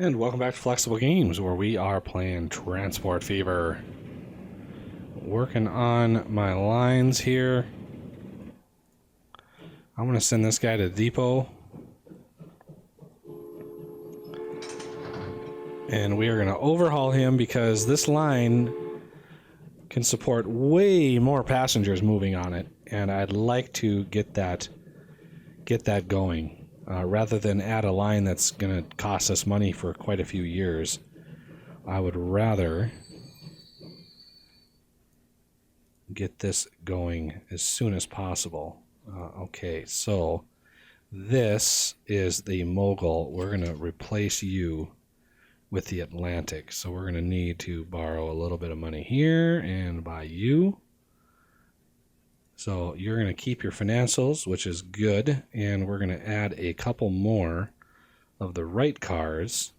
And welcome back to Flexible Games, where we are playing Transport Fever. Working on my lines here. I'm going to send this guy to the depot. And we are going to overhaul him because this line can support way more passengers moving on it. And I'd like to get that going. Rather than add a line that's going to cost us money for quite a few years, I would rather get this going as soon as possible. Okay, so this is the Mogul. We're going to replace you with the Atlantic. So we're going to need to borrow a little bit of money here and buy you. So you're going to keep your financials, which is good, and we're going to add a couple more of the right cars.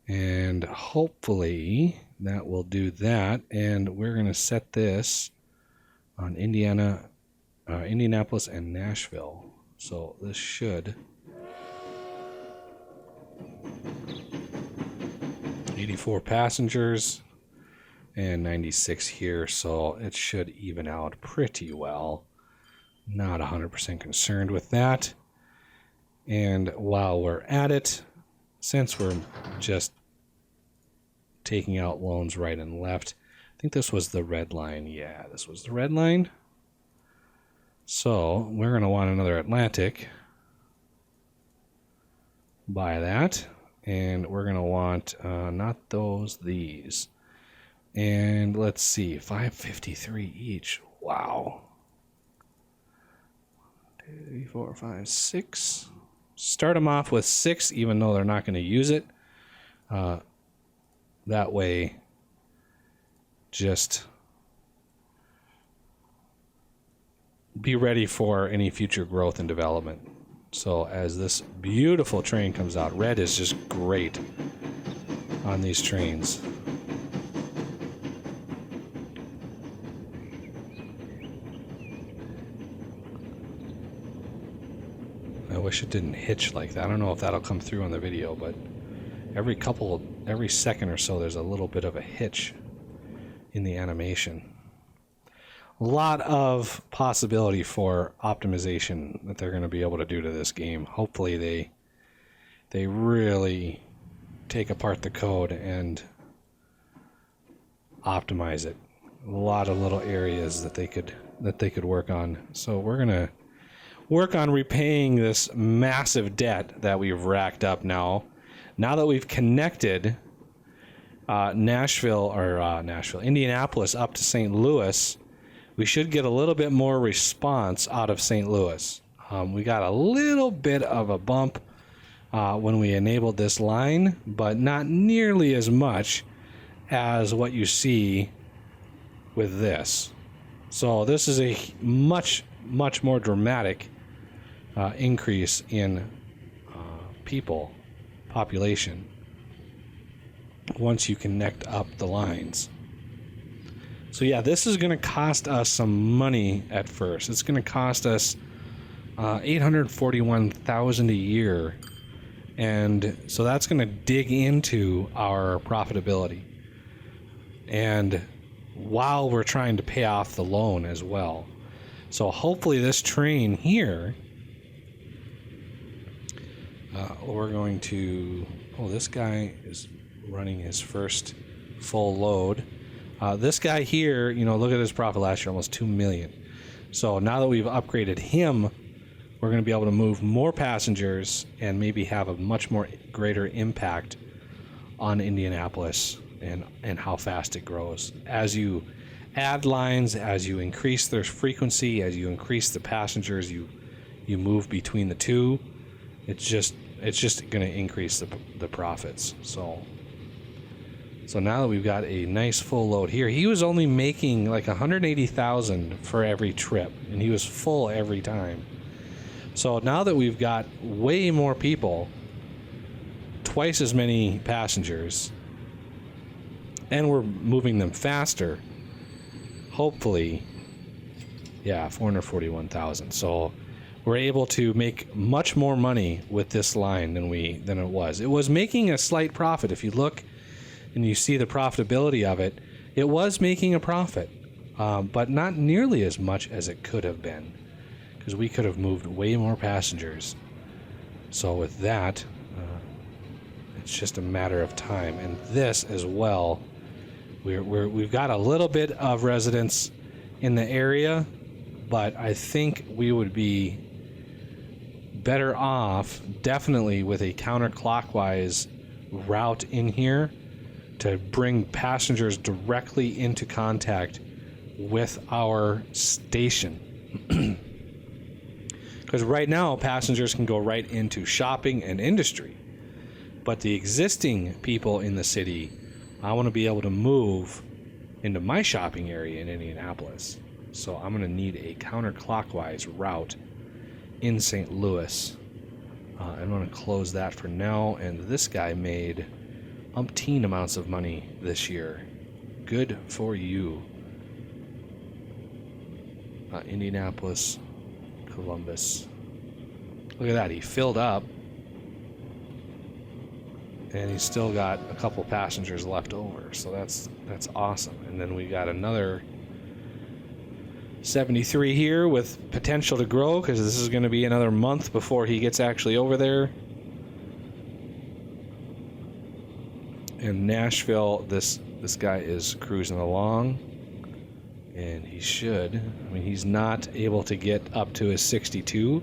And hopefully that will do that, and we're going to set this on Indianapolis and Nashville. So this should 84 passengers. And 96 here, so it should even out pretty well. Not 100% concerned with that. And while we're at it, since we're just taking out loans right and left, I think this was the red line. Yeah, this was the red line. So we're going to want another Atlantic. Buy that. And we're going to want not those, these. And let's see, 553 each. Wow. 1, 2, 3, 4, 5, 6. Start them off with 6, even though they're not going to use it. That way, just be ready for any future growth and development. So as this beautiful train comes out, red is just great on these trains. I wish it didn't hitch like that. I don't know if that'll come through on the video, but every second or so there's a little bit of a hitch in the animation. A lot of possibility for optimization that they're going to be able to do to this game. Hopefully they really take apart the code and optimize it. A lot of little areas that they could work on. So we're going to work on repaying this massive debt that we've racked up now. Now that we've connected Indianapolis up to St. Louis, we should get a little bit more response out of St. Louis. We got a little bit of a bump when we enabled this line, but not nearly as much as what you see with this. So this is a much more dramatic increase in population once you connect up the lines. So yeah, this is going to cost us some money at first. It's going to cost us $841,000 a year, and so that's going to dig into our profitability. And while we're trying to pay off the loan as well. So hopefully this train here, we're going to... Oh, this guy is running his first full load. This guy here, look at his profit last year, almost $2 million. So now that we've upgraded him, we're going to be able to move more passengers and maybe have a much more greater impact on Indianapolis and how fast it grows. As you add lines, as you increase their frequency, as you increase the passengers you move between the two, it's just going to increase the profits. So now that we've got a nice full load here, he was only making like $180,000 for every trip, and he was full every time. So now that we've got way more people, twice as many passengers, and we're moving them faster, hopefully, yeah, $441,000. So we're able to make much more money with this line than it was. It was making a slight profit. If you look and you see the profitability of it, it was making a profit, but not nearly as much as it could have been, because we could have moved way more passengers. So with that, it's just a matter of time. And this as well, we've got a little bit of residents in the area, but I think we would be better off definitely with a counterclockwise route in here to bring passengers directly into contact with our station. Because right now passengers can go right into shopping and industry, but the existing people in the city, I want to be able to move into my shopping area in Indianapolis. So I'm going to need a counterclockwise route in St. Louis. I'm going to close that for now. And this guy made umpteen amounts of money this year. Good for you. Indianapolis, Columbus. Look at that. He filled up. And he's still got a couple passengers left over. So that's awesome. And then we got another 73 here with potential to grow, because this is going to be another month before he gets actually over there. In Nashville, this guy is cruising along, and he should. I mean, he's not able to get up to his 62,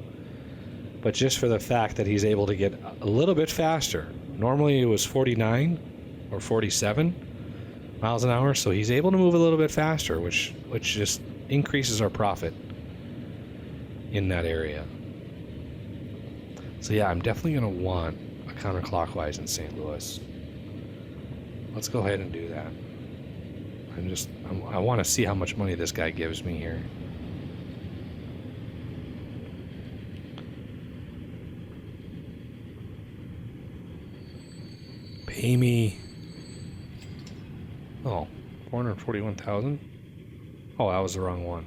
but just for the fact that he's able to get a little bit faster. Normally it was 49 or 47 miles an hour, so he's able to move a little bit faster, which just increases our profit in that area. So yeah, I'm definitely going to want a counterclockwise in St. Louis. Let's go ahead and do that. I want to see how much money this guy gives me here. Pay me. Oh, 441,000. Oh, that was the wrong one.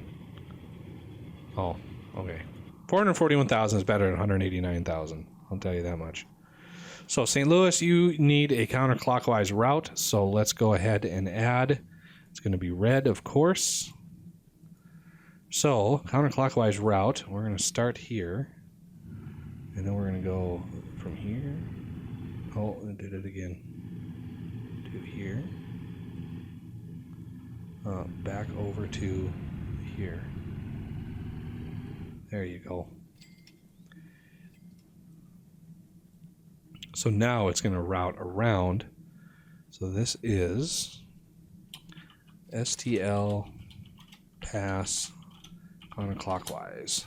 Oh, okay. 441,000 is better than 189,000. I'll tell you that much. So St. Louis, you need a counterclockwise route. So let's go ahead and add. It's going to be red, of course. So counterclockwise route. We're going to start here, and then we're going to go from here. Oh, I did it again. To here. Back over to here. There you go. So now it's going to route around. So this is STL Pass counterclockwise.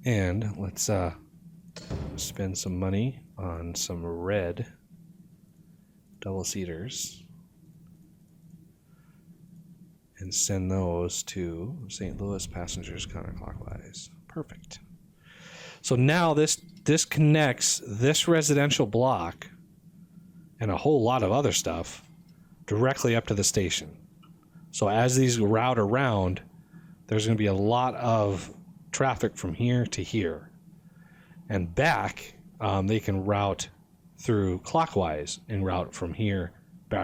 And let's spend some money on some red double-seaters and send those to St. Louis passengers counterclockwise. Perfect. So now this connects this residential block and a whole lot of other stuff directly up to the station. So as these route around, there's going to be a lot of traffic from here to here. And back, they can route through clockwise and route from here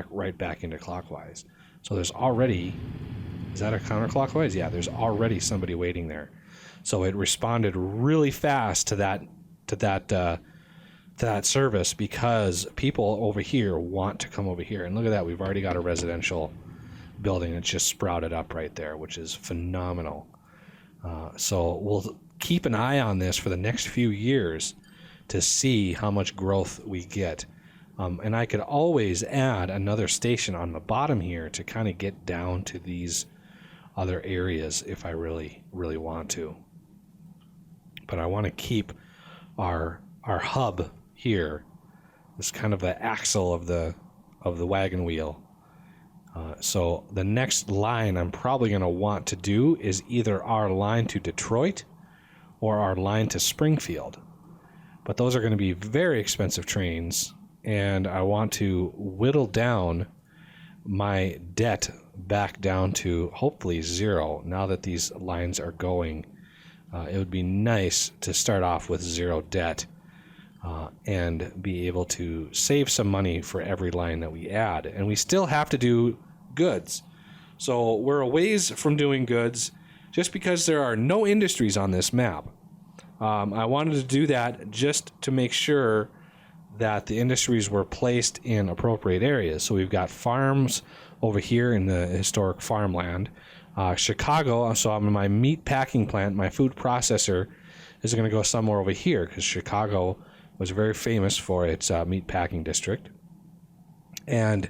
right back into clockwise. So there's already, is that a counterclockwise? Yeah, there's already somebody waiting there. So it responded really fast to that service, because people over here want to come over here. And look at that, we've already got a residential building that's just sprouted up right there, which is phenomenal. So we'll keep an eye on this for the next few years to see how much growth we get. And I could always add another station on the bottom here to kind of get down to these other areas if I really, really want to. But I want to keep our hub here. It's kind of the axle of the wagon wheel. So the next line I'm probably going to want to do is either our line to Detroit or our line to Springfield. But those are going to be very expensive trains, and I want to whittle down my debt back down to hopefully 0 now that these lines are going. It would be nice to start off with 0 debt and be able to save some money for every line that we add. And we still have to do goods. So we're a ways from doing goods just because there are no industries on this map. I wanted to do that just to make sure that the industries were placed in appropriate areas. So we've got farms over here in the historic farmland. Chicago, so I'm in my meat packing plant, my food processor is going to go somewhere over here because Chicago was very famous for its meat packing district. And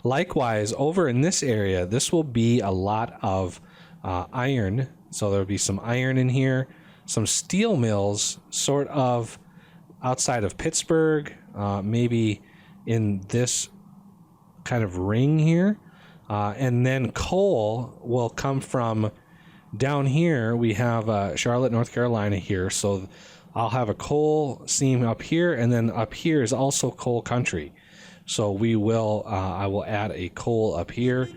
likewise, over in this area, this will be a lot of iron. So there'll be some iron in here, some steel mills sort of outside of Pittsburgh, maybe in this kind of ring here. And then coal will come from down here. We have Charlotte, North Carolina here. So I'll have a coal seam up here, and then up here is also coal country. So we will, I will add a coal up here.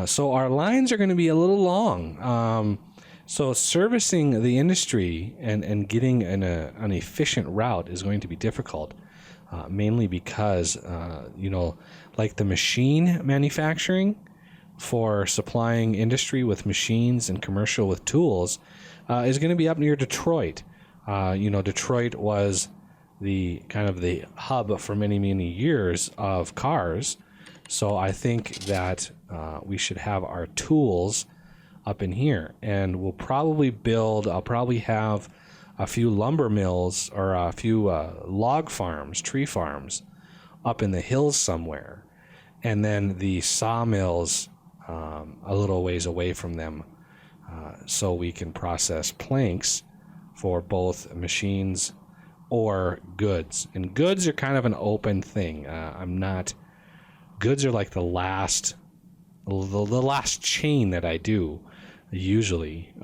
So our lines are going to be a little long. So servicing the industry and getting an efficient route is going to be difficult, mainly because, like the machine manufacturing for supplying industry with machines and commercial with tools is going to be up near Detroit. Detroit was the kind of the hub for many, many years of cars. So I think that we should have our tools up in here, and we'll probably I'll probably have a few lumber mills or a few log farms, tree farms up in the hills somewhere. And then the sawmills a little ways away from them, so we can process planks for both machines or goods. And goods are kind of an open thing. Goods are like the last chain that I do usually,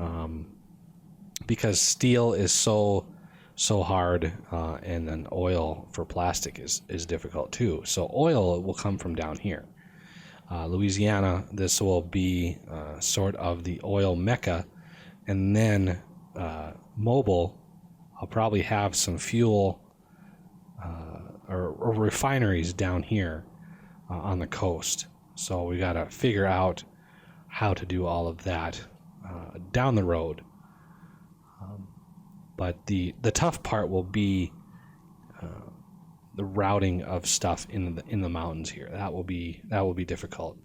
because steel is so hard, and then oil for plastic is difficult too. So oil will come from down here. Louisiana, this will be sort of the oil mecca. And then Mobile, I'll probably have some fuel or refineries down here on the coast. So we got to figure out how to do all of that down the road. But the tough part will be the routing of stuff in the mountains here. That will be difficult.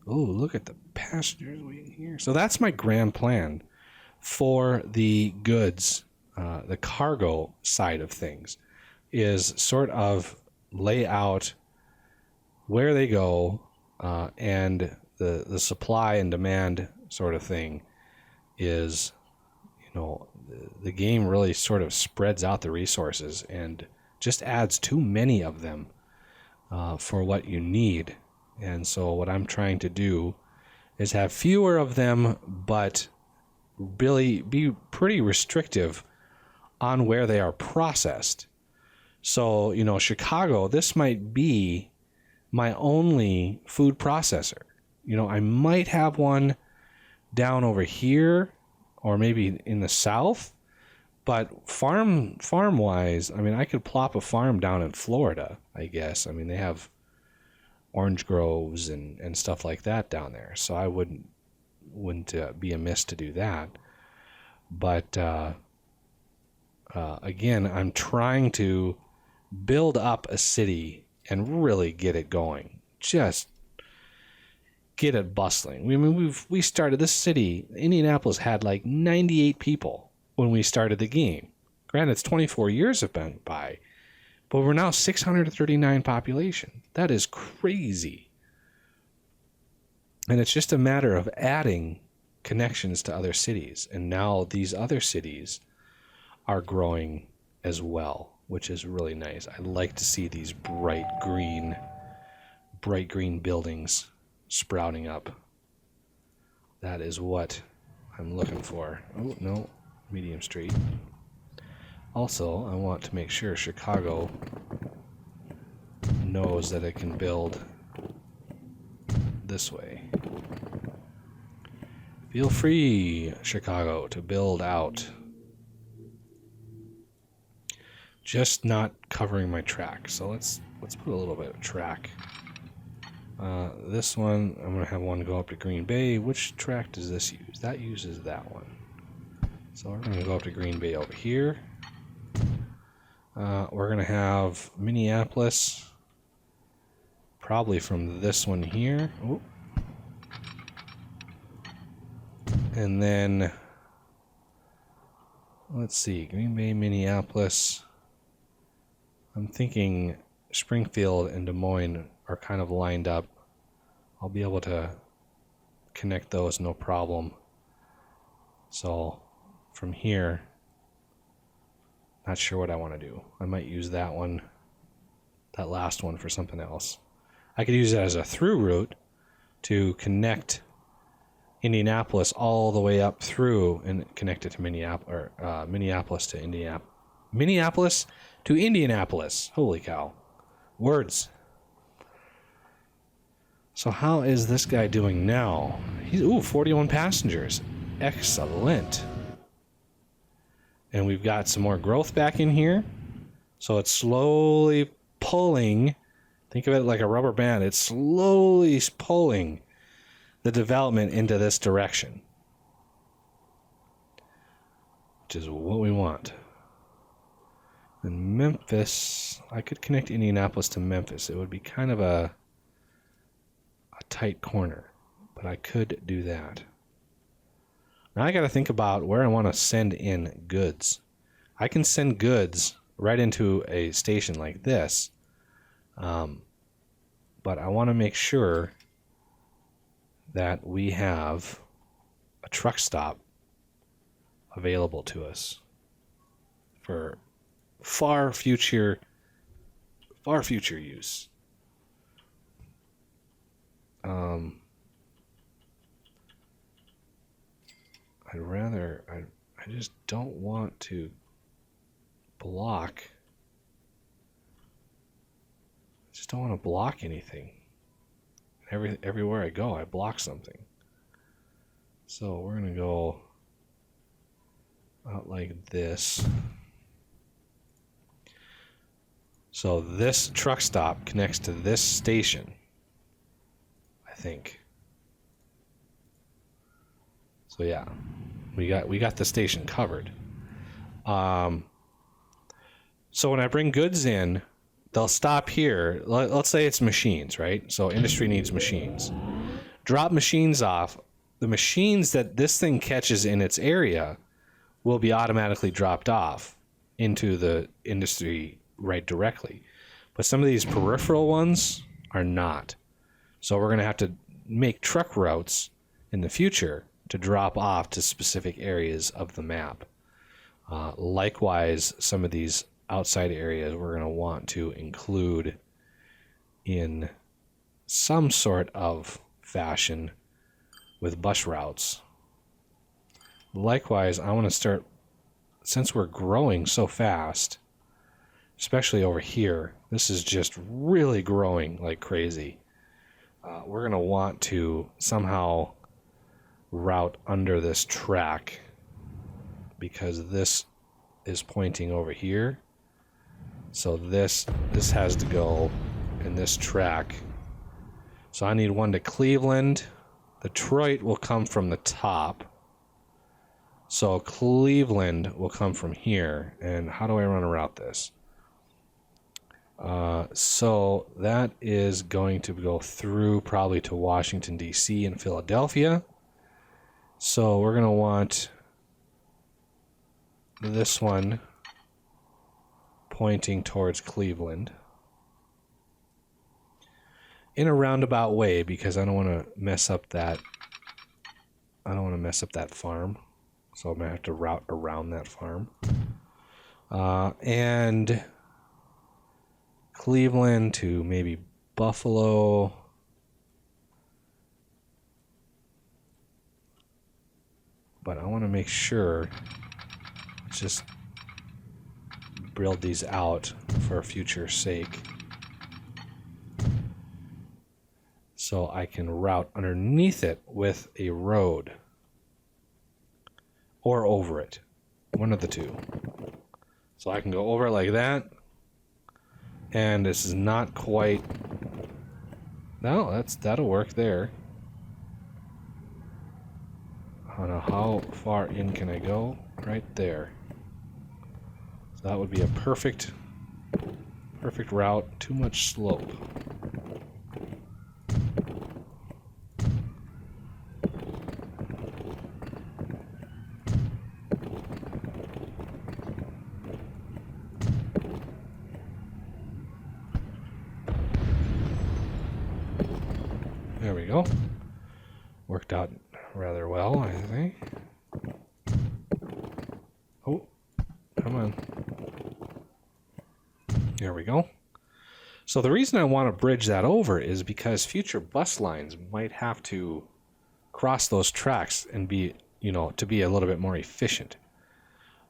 Oh, look at the passengers waiting here. So that's my grand plan for the goods, the cargo side of things, is sort of lay out where they go, and the supply and demand sort of thing is, the game really sort of spreads out the resources and just adds too many of them for what you need. And so what I'm trying to do is have fewer of them, but really be pretty restrictive on where they are processed. So, Chicago, this might be my only food processor. I might have one down over here or maybe in the south, but farm wise, I could plop a farm down in Florida, I guess. They have orange groves and stuff like that down there, so I wouldn't be amiss to do that. But again, I'm trying to build up a city and really get it going, just get it bustling. We started this city. Indianapolis had like 98 people when we started the game. Granted, it's 24 years have been by, but we're now 639 population. That is crazy. And it's just a matter of adding connections to other cities. And now these other cities are growing as well, which is really nice. I like to see these bright green buildings sprouting up. That is what I'm looking for. Oh, no, medium street. Also, I want to make sure Chicago knows that it can build this way. Feel free, Chicago, to build out. Just not covering my track. So let's put a little bit of track. This one, I'm going to have one go up to Green Bay. Which track does this use? That uses that one. So we're going to go up to Green Bay over here. We're going to have Minneapolis, probably from this one here. Ooh. And then, let's see, Green Bay, Minneapolis. I'm thinking Springfield and Des Moines are kind of lined up. I'll be able to connect those no problem. So from here, not sure what I want to do. I might use that one, that last one, for something else. I could use it as a through route to connect Indianapolis all the way up through and connect it to Minneapolis, or Minneapolis to Indianapolis. Minneapolis to Indianapolis. Holy cow. Words. So how is this guy doing now? He's 41 passengers. Excellent. And we've got some more growth back in here. So it's slowly pulling. Think of it like a rubber band. It's slowly pulling the development into this direction, which is what we want. And Memphis, I could connect Indianapolis to Memphis. It would be kind of a tight corner, but I could do that. Now I got to think about where I want to send in goods. I can send goods right into a station like this, but I want to make sure that we have a truck stop available to us for far future use. I just don't want to block. I just don't want to block anything. Everywhere I go, I block something. So we're going to go out like this. So this truck stop connects to this station, I think. So yeah, we got the station covered. So when I bring goods in, they'll stop here. Let's say it's machines, right? So industry needs machines. Drop machines off. The machines that this thing catches in its area will be automatically dropped off into the industry right directly. But some of these peripheral ones are not. So we're going to have to make truck routes in the future to drop off to specific areas of the map. Likewise, some of these outside areas we're going to want to include in some sort of fashion with bus routes. Likewise, I want to start, since we're growing so fast, especially over here, this is just really growing like crazy. We're going to want to somehow route under this track, because this is pointing over here. So this has to go in this track. So I need one to Cleveland. Detroit will come from the top. So Cleveland will come from here. And how do I run around this? So that is going to go through probably to Washington, D.C. and Philadelphia. So we're going to want this one pointing towards Cleveland in a roundabout way, because I don't want to mess up that. I don't want to mess up that farm. So I'm going to have to route around that farm. And Cleveland to maybe Buffalo. But I want to make sure, just build these out for future sake. so I can route underneath it with a road. Or over it. One of the two. So I can go over it like that. And this is not quite... No, that'll work there. I don't know how far in can I go? Right there. So that would be a perfect route. Too much slope. There we go. Worked out rather well, I think. Oh, come on. There we go. So the reason I want to bridge that over is because future bus lines might have to cross those tracks and be, to be a little bit more efficient.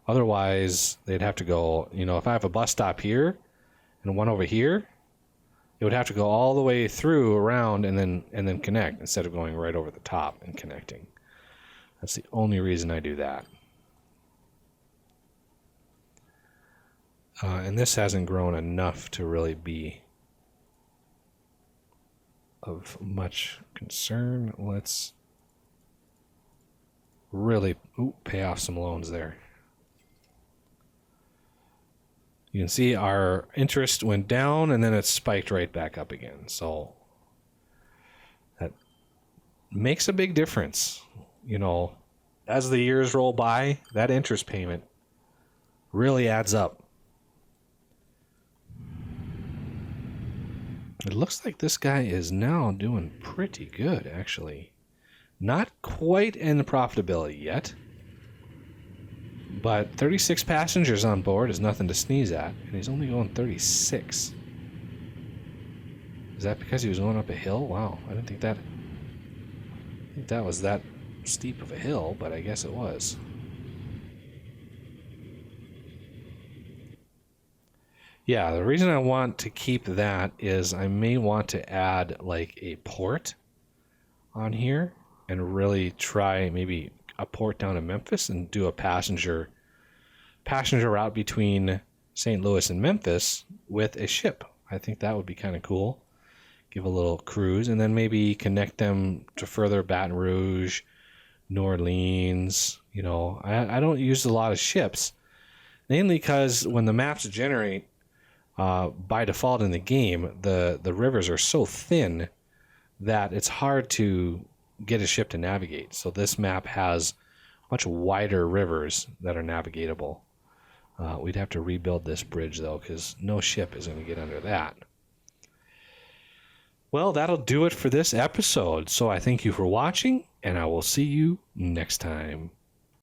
Otherwise, they'd have to go, if I have a bus stop here and one over here, it would have to go all the way through, around, and then connect instead of going right over the top and connecting. That's the only reason I do that. And this hasn't grown enough to really be of much concern. Let's really pay off some loans there. You can see our interest went down and then it spiked right back up again. So that makes a big difference. As the years roll by, that interest payment really adds up. It looks like this guy is now doing pretty good, actually. Not quite in profitability yet. But 36 passengers on board is nothing to sneeze at, and he's only going 36. Is that because he was going up a hill? Wow, I think that was that steep of a hill, but I guess it was. Yeah, the reason I want to keep that is I may want to add like a port on here and really try maybe a port down in Memphis and do a passenger route between St. Louis and Memphis with a ship. I think that would be kind of cool. Give a little cruise and then maybe connect them to further Baton Rouge, New Orleans. I don't use a lot of ships, mainly because when the maps generate by default in the game, the rivers are so thin that it's hard to get a ship to navigate. So this map has much wider rivers that are navigatable. We'd have to rebuild this bridge though, because no ship is going to get under that. Well, that'll do it for this episode. So I thank you for watching, and I will see you next time.